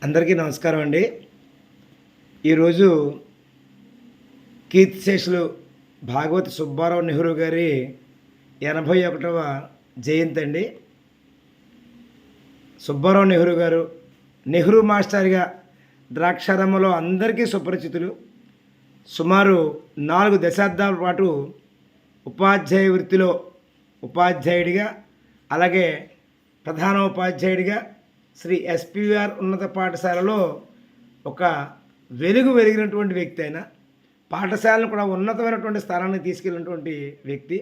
అందరికీ నమస్కారం అండి. ఈరోజు కీర్తిశేషులు భాగవతి సుబ్బారావు నెహ్రూ గారి 81వ జయంతి అండి. సుబ్బారావు నెహ్రూ గారు నెహ్రూ మాస్టర్గా ద్రాక్షారామంలో అందరికీ సుపరిచితులు. సుమారు 4 దశాబ్దాల పాటు ఉపాధ్యాయ వృత్తిలో ఉపాధ్యాయుడిగా, అలాగే ప్రధానోపాధ్యాయుడిగా శ్రీ ఎస్పీఆర్ ఉన్నత పాఠశాలలో ఒక వెలిగినటువంటి వ్యక్తి అయిన, పాఠశాలను కూడా ఉన్నతమైనటువంటి స్థానాన్ని తీసుకెళ్ళినటువంటి వ్యక్తి.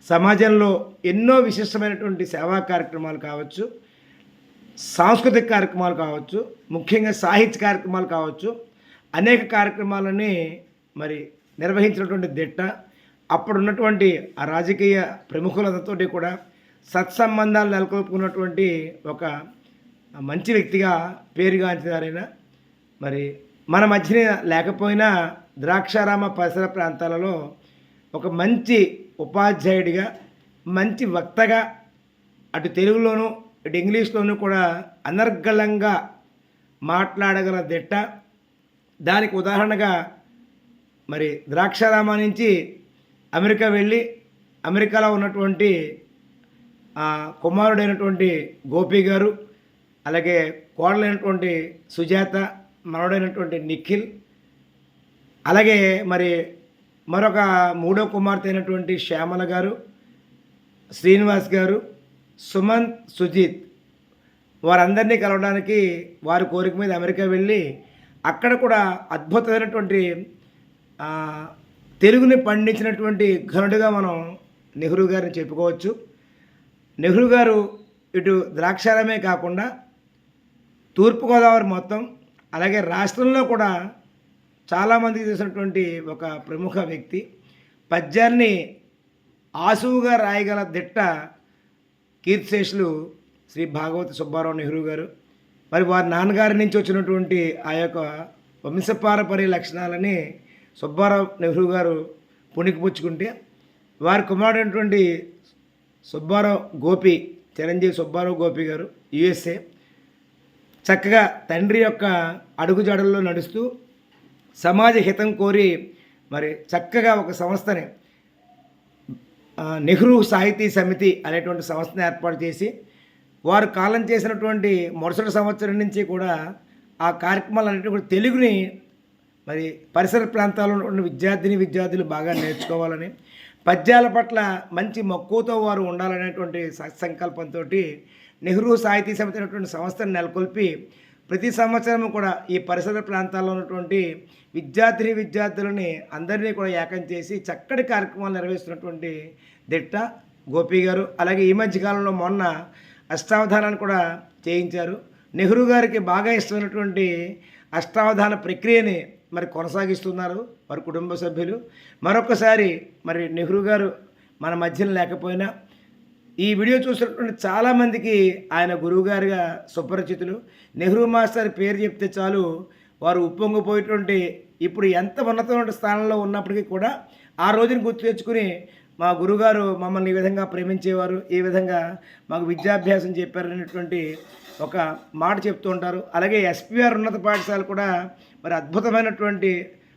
సమాజంలో ఎన్నో విశిష్టమైనటువంటి సేవా కార్యక్రమాలు కావచ్చు, సాంస్కృతిక కార్యక్రమాలు కావచ్చు, ముఖ్యంగా సాహిత్య కార్యక్రమాలు కావచ్చు, అనేక కార్యక్రమాలని నిర్వహించినటువంటి దిట్ట. అప్పుడున్నటువంటి ఆ రాజకీయ ప్రముఖులతోటి కూడా సత్సంబంధాలు నెలకొల్పుకున్నటువంటి ఒక మంచి వ్యక్తిగా పేరుగాంచినారైనా. మన మధ్యన లేకపోయినా ద్రాక్షారామ పరిసర ప్రాంతాలలో ఒక మంచి ఉపాధ్యాయుడిగా, మంచి వక్తగా, అటు తెలుగులోను ఇటు ఇంగ్లీష్లోనూ కూడా అనర్గళంగా మాట్లాడగల దిట్ట. దానికి ఉదాహరణగా ద్రాక్షారామ నుంచి అమెరికా వెళ్ళి అమెరికాలో ఉన్నటువంటి కుమారుడైనటువంటి గోపి గారు, అలాగే కోడలైనటువంటి సుజాత, మనవడైనటువంటి నిఖిల్, అలాగే మరొక మూడో కుమార్తె అయినటువంటి శ్యామల గారు, శ్రీనివాస్ గారు, సుమంత్, సుజిత్, వారందరినీ కలవడానికి వారి కోరిక మీద అమెరికా వెళ్ళి అక్కడ కూడా అద్భుతమైనటువంటి తెలుగుని పండించినటువంటి ఘనుడిగా మనం నెహ్రూ గారిని చెప్పుకోవచ్చు. నెహ్రూ గారు ఇటు ద్రాక్షారామే కాకుండా తూర్పుగోదావరి మొత్తం, అలాగే రాష్ట్రంలో కూడా చాలామందికి తెలిసినటువంటి ఒక ప్రముఖ వ్యక్తి. పద్యాన్ని ఆసువుగా రాయగల దిట్ట కీర్తిశేషులు శ్రీ భాగవతి సుబ్బారావు నెహ్రూ గారు. వారి నాన్నగారి నుంచి వచ్చినటువంటి ఆ యొక్క వంశపారపర్య లక్షణాలని సుబ్బారావు నెహ్రూ గారు పుణికిపుచ్చుకుంటే, వారి కుమారుడైనటువంటి సుబ్బారావు గోపి, చిరంజీవి సుబ్బారావు గోపి గారు యుఎస్ఏ, చక్కగా తండ్రి యొక్క అడుగుజాడల్లో నడుస్తూ సమాజ హితం కోరి చక్కగా ఒక సంస్థని, నెహ్రూ సాహితీ సమితి అనేటువంటి సంస్థను ఏర్పాటు చేసి, వారు కాలం చేసినటువంటి మరుసటి సంవత్సరం నుంచి కూడా ఆ కార్యక్రమాలు అనేటువంటి కూడా తెలుగుని పరిసర ప్రాంతాల్లో ఉన్న విద్యార్థులు బాగా నేర్చుకోవాలని, పద్యాల పట్ల మంచి మక్కువతో వారు ఉండాలనేటువంటి సంకల్పంతో నెహ్రూ సాహితీ సమితి అనేటువంటి సంస్థను నెలకొల్పి ప్రతి సంవత్సరం కూడా ఈ పరిసర ప్రాంతాల్లో ఉన్నటువంటి విద్యార్థులని అందరినీ కూడా ఏకం చేసి చక్కటి కార్యక్రమాలు నిర్వహిస్తున్నటువంటి దిట్ట గోపి గారు. అలాగే ఈ మధ్యకాలంలో మొన్న అష్టావధానాన్ని కూడా చేయించారు. నెహ్రూ గారికి బాగా ఇష్టమైనటువంటి అష్టావధాన ప్రక్రియని కొనసాగిస్తున్నారు వారి కుటుంబ సభ్యులు. మరొకసారి నెహ్రూ గారు మన మధ్యన లేకపోయినా ఈ వీడియో చూసినటువంటి చాలామందికి ఆయన గురువుగారిగా సుపరిచితులు. నెహ్రూ మాస్టర్ పేరు చెప్తే చాలు వారు ఉప్పొంగిపోయేటువంటి, ఇప్పుడు ఎంత ఉన్నతమైన స్థానంలో ఉన్నప్పటికీ కూడా ఆ రోజుని గుర్తు తెచ్చుకుని మా గురుగారు మమ్మల్ని ఈ విధంగా ప్రేమించేవారు, ఈ విధంగా మాకు విద్యాభ్యాసం చెప్పారనేటువంటి ఒక మాట చెప్తూ ఉంటారు. అలాగే ఎస్పీఆర్ ఉన్నత పాఠశాల కూడా అద్భుతమైనటువంటి,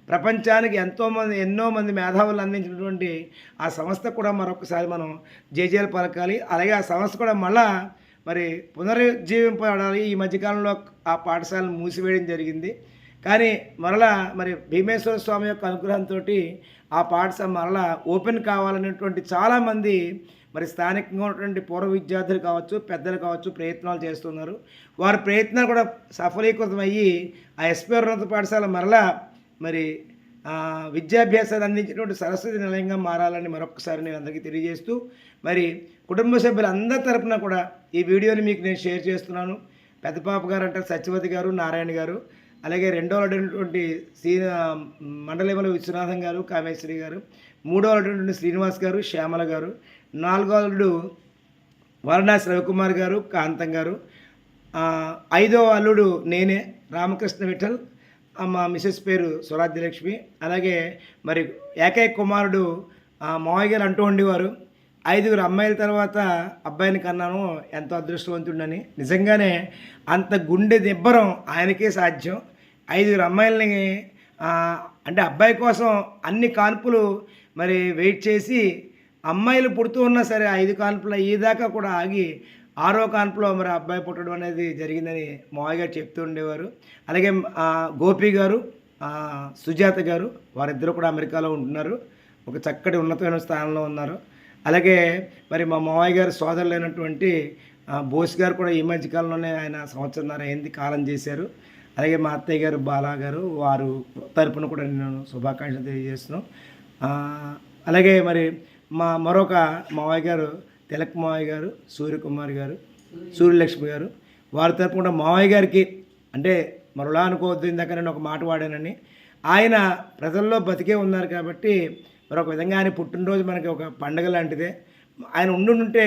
ప్రపంచానికి ఎన్నో మంది మేధావులు అందించినటువంటి ఆ సంస్థ కూడా మరొకసారి మనం జేజేలు పలకాలి. అలాగే ఆ సంస్థ కూడా మళ్ళా పునరుజ్జీవింపడాలి. ఈ మధ్యకాలంలో ఆ పాఠశాలను మూసివేయడం జరిగింది. కానీ మరలా భీమేశ్వర స్వామి యొక్క అనుగ్రహంతో ఆ పాఠశాల మరలా ఓపెన్ కావాలనేటువంటి చాలామంది స్థానికంగా ఉన్నటువంటి పూర్వ విద్యార్థులు కావచ్చు, పెద్దలు కావచ్చు ప్రయత్నాలు చేస్తున్నారు. వారి ప్రయత్నాలు కూడా సఫలీకృతమయ్యి ఆ ఎస్పీఆర్ ఉన్నత పాఠశాల మరలా విద్యాభ్యాసాన్ని అందించినటువంటి సరస్వతి నిలయంగా మారాలని మరొకసారి నేను అందరికీ తెలియజేస్తూ, కుటుంబ సభ్యులందరి తరపున కూడా ఈ వీడియోని మీకు నేను షేర్ చేస్తున్నాను. పెద్ద పాప గారు అంటే సత్యవతి గారు, నారాయణ గారు, అలాగే రెండో అడినటువంటి మండలిమల విశ్వనాథం గారు, కామేశ్వరి గారు, మూడో అడినటువంటి శ్రీనివాస్ గారు, శ్యామల గారు, నాలుగో అల్లుడు వారణాసి రవికుమార్ గారు, కాంతం గారు, ఐదో అల్లుడు నేనే రామకృష్ణ విఠల్, మా మిసెస్ పేరు స్వరాజ్యలక్ష్మి, అలాగే ఏకైక కుమారుడు మావయ్య గారు అంటూ ఉండేవారు, ఐదుగురు అమ్మాయిల తర్వాత అబ్బాయిని కన్నాను, ఎంతో అదృష్టవంతుడని. నిజంగానే అంత గుండె నిబ్బరం ఆయనకే సాధ్యం. ఐదుగురు అమ్మాయిలని అంటే అబ్బాయి కోసం అన్ని కాన్పులు మరి వెయిట్ చేసి, అమ్మాయిలు పుడుతూ ఉన్నా సరే 5 కాన్పులు అయ్యేదాకా కూడా ఆగి, ఆరో కాన్పులో మరి అబ్బాయి పుట్టడం అనేది జరిగిందని మావయ్య గారు చెప్తూ ఉండేవారు. అలాగే గోపి గారు, సుజాత గారు, వారిద్దరూ కూడా అమెరికాలో ఉంటున్నారు. ఒక చక్కటి ఉన్నతమైన స్థానంలో ఉన్నారు. అలాగే మరి మా మావయ్య గారి సోదరులైనటువంటి బోస్ గారు కూడా ఈ మధ్య కాలంలోనే ఆయన సంవత్సరంన్నర అయింది కాలం చేశారు. అలాగే మా అత్తయ్య గారు బాలా గారు, వారు తరపున కూడా నేను శుభాకాంక్షలు తెలియజేస్తున్నాం. అలాగే మరి మరొక మావయ్య గారు తిలక్ మావయ్య గారు, సూర్యకుమార్ గారు, సూర్యలక్ష్మి గారు, వారి తరపున కూడా మావయ్య గారికి, అంటే మరోలా అనుకోవద్దు, ఇందాక నేను ఒక మాట వాడానని, ఆయన ప్రజల్లో బతికే ఉన్నారు కాబట్టి మరొక విధంగా ఆయన పుట్టినరోజు మనకి ఒక పండుగ లాంటిదే. ఆయన ఉండుంటే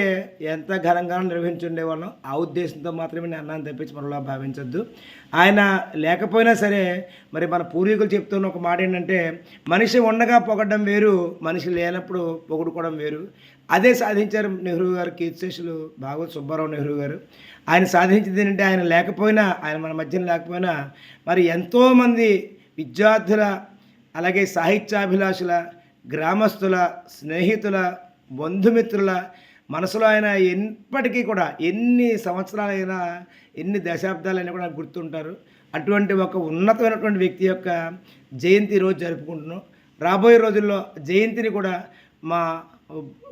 ఎంత ఘనంగా నిర్వహించుండేవాళ్ళం. ఆ ఉద్దేశంతో మాత్రమే నేను అన్నాను తప్పించి మరోలా భావించొద్దు. ఆయన లేకపోయినా సరే మరి మన పూర్వీకులు చెప్తున్న ఒక మాట ఏంటంటే, మనిషి ఉండగా పొగడ్డం వేరు, మనిషి లేనప్పుడు పొగుడుకోవడం వేరు. అదే సాధించారు నెహ్రూ గారు, కీర్తిశేషులు భాగవత్ సుబ్బారావు నెహ్రూ గారు. ఆయన సాధించింది ఏంటంటే, ఆయన లేకపోయినా, ఆయన మన మధ్యన లేకపోయినా మరి ఎంతోమంది విద్యార్థుల, అలాగే సాహిత్యాభిలాషుల, గ్రామస్తుల, స్నేహితుల, బంధుమిత్రుల మనసులో ఆయన ఎప్పటికీ కూడా ఎన్ని సంవత్సరాలైనా, ఎన్ని దశాబ్దాలైనా కూడా గుర్తుంటారు. అటువంటి ఒక ఉన్నతమైనటువంటి వ్యక్తి యొక్క జయంతి రోజు జరుపుకుంటున్నాం. రాబోయే రోజుల్లో జయంతిని కూడా మా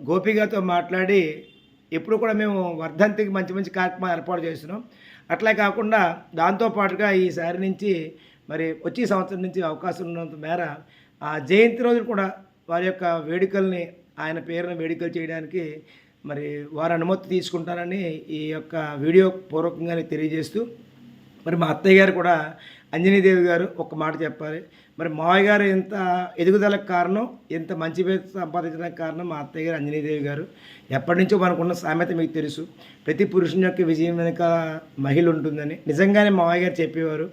గోపిగారితో మాట్లాడి ఎప్పుడు కూడా మేము వర్ధంతికి మంచి మంచి కార్యక్రమాలు ఏర్పాటు చేస్తున్నాం. అట్లా కాకుండా దాంతోపాటుగా ఈసారి నుంచి మరి వచ్చే సంవత్సరం నుంచి అవకాశం ఉన్నంత మేర ఆ జయంతి రోజు కూడా వారి యొక్క వేడుకల్ని, ఆయన పేరున వేడుకలు చేయడానికి మరి వారు అనుమతి తీసుకుంటారని ఈ యొక్క వీడియో పూర్వకంగానే తెలియజేస్తూ, మరి మా అత్తయ్య గారు కూడా అంజనీదేవి గారు ఒక మాట చెప్పాలి. మరి మావయ్య గారు ఎంత ఎదుగుదలకు కారణం, ఎంత మంచి పేరు సంపాదించడానికి కారణం మా అత్తయ్య గారు అంజనీదేవి గారు. ఎప్పటి నుంచో మనకున్న సామెత మీకు తెలుసు, ప్రతి పురుషుని యొక్క విజయం వెనుక మహిళ ఉంటుందని. నిజంగానే మావయ్య గారు చెప్పేవారు,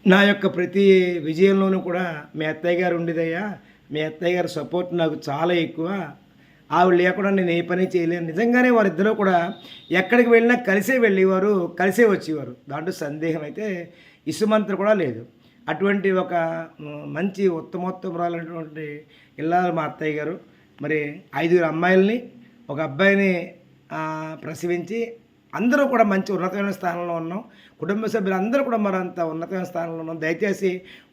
నా యొక్క ప్రతి విజయంలోనూ కూడా మీ అత్తయ్య గారు ఉండేదయ్యా, మీ అత్తయ్య గారి సపోర్ట్ నాకు చాలా ఎక్కువ, ఆవిడ లేకుండా నేను ఏ పని చేయలేను. నిజంగానే వారిద్దరూ కూడా ఎక్కడికి వెళ్ళినా కలిసే వెళ్ళేవారు, కలిసే వచ్చేవారు. దాంట్లో సందేహం అయితే ఇసుమంతరం కూడా లేదు. అటువంటి ఒక మంచి ఉత్తమోత్తమురాలైనటువంటి ఇల్లాలు మా అత్తయ్య గారు. మరి 5 అమ్మాయిల్ని, ఒక అబ్బాయిని ప్రసవించి అందరూ కూడా మంచి ఉన్నతమైన స్థానంలో ఉన్నాం. కుటుంబ సభ్యులందరూ కూడా మరంత ఉన్నతమైన స్థానంలో ఉన్నాం. దయచేసి